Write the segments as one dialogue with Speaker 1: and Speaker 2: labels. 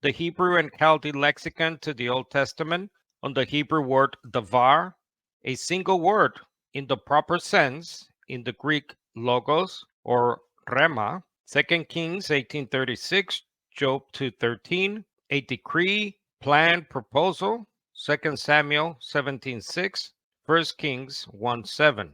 Speaker 1: the Hebrew and Chaldee lexicon to the Old Testament on the Hebrew word davar, a single word in the proper sense in the Greek logos or rema, 2 Kings 18:36, Job 2:13, a decree, plan, proposal, 2 Samuel 17:6, 1 Kings 1:7.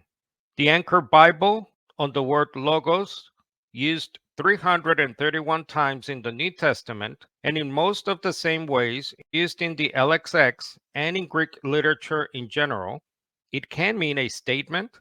Speaker 1: The Anchor Bible on the word logos used 331 times in the New Testament and in most of the same ways used in the LXX and in Greek literature in general. It can mean a statement,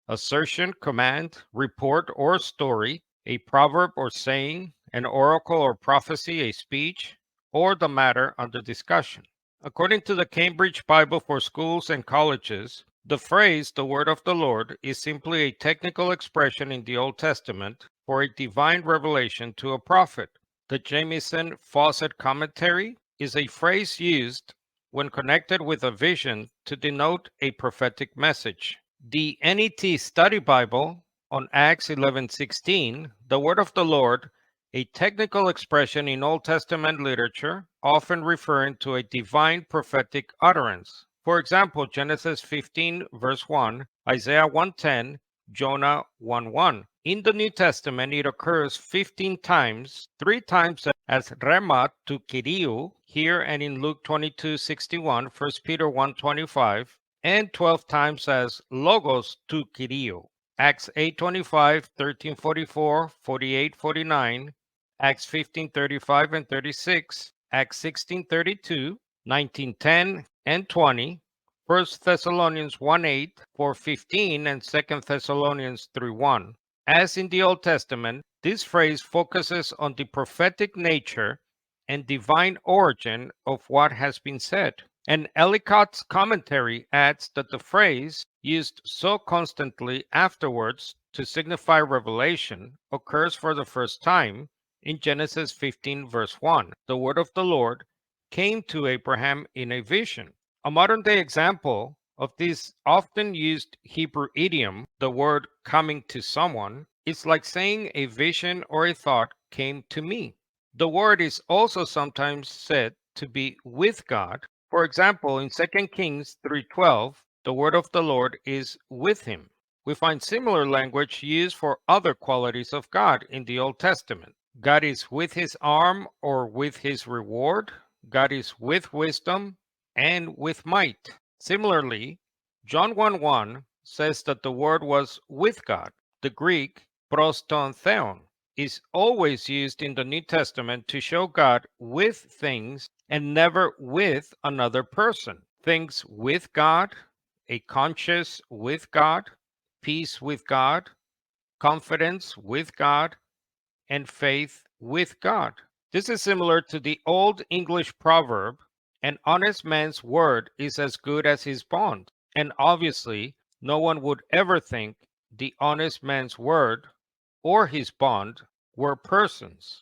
Speaker 1: assertion, command, report, or story, a proverb or saying, an oracle or prophecy, a speech, or the matter under discussion. According to the Cambridge Bible for Schools and Colleges, the phrase, the word of the Lord, is simply a technical expression in the Old Testament for a divine revelation to a prophet. The Jamieson Fausset Commentary is a phrase used when connected with a vision to denote a prophetic message. The NET Study Bible on Acts 11:16, the word of the Lord, a technical expression in Old Testament literature, often referring to a divine prophetic utterance. For example, Genesis 15, verse 1, Isaiah 1:10, Jonah 1:1. In the New Testament, it occurs 15 times, 3 times as rema to Kyriou, here and in Luke 22:61, 1 Peter 1:25, and 12 times as logos to Kyriou. Acts 8:25, 13:44, 48:49, Acts 15:35 and 36, Acts 16:32, 19:10 and 20, 1 Thessalonians 1:8, 4:15, and 2 Thessalonians 3:1. As in the Old Testament, this phrase focuses on the prophetic nature and divine origin of what has been said. And Ellicott's commentary adds that the phrase, used so constantly afterwards to signify revelation, occurs for the first time in Genesis 15, verse 1. The word of the Lord came to Abraham in a vision. A modern day example of this often used Hebrew idiom, the word coming to someone, is like saying a vision or a thought came to me. The word is also sometimes said to be with God. For example, in 2 Kings 3:12, the word of the Lord is with him. We find similar language used for other qualities of God in the Old Testament. God is with his arm or with his reward. God is with wisdom and with might. Similarly, John 1:1 says that the word was with God. The Greek proston theon is always used in the New Testament to show God with things and never with another person. Things with God, a conscience with God, peace with God, confidence with God, and faith with God. This is similar to the Old English proverb, an honest man's word is as good as his bond. And obviously, no one would ever think the honest man's word or his bond were persons.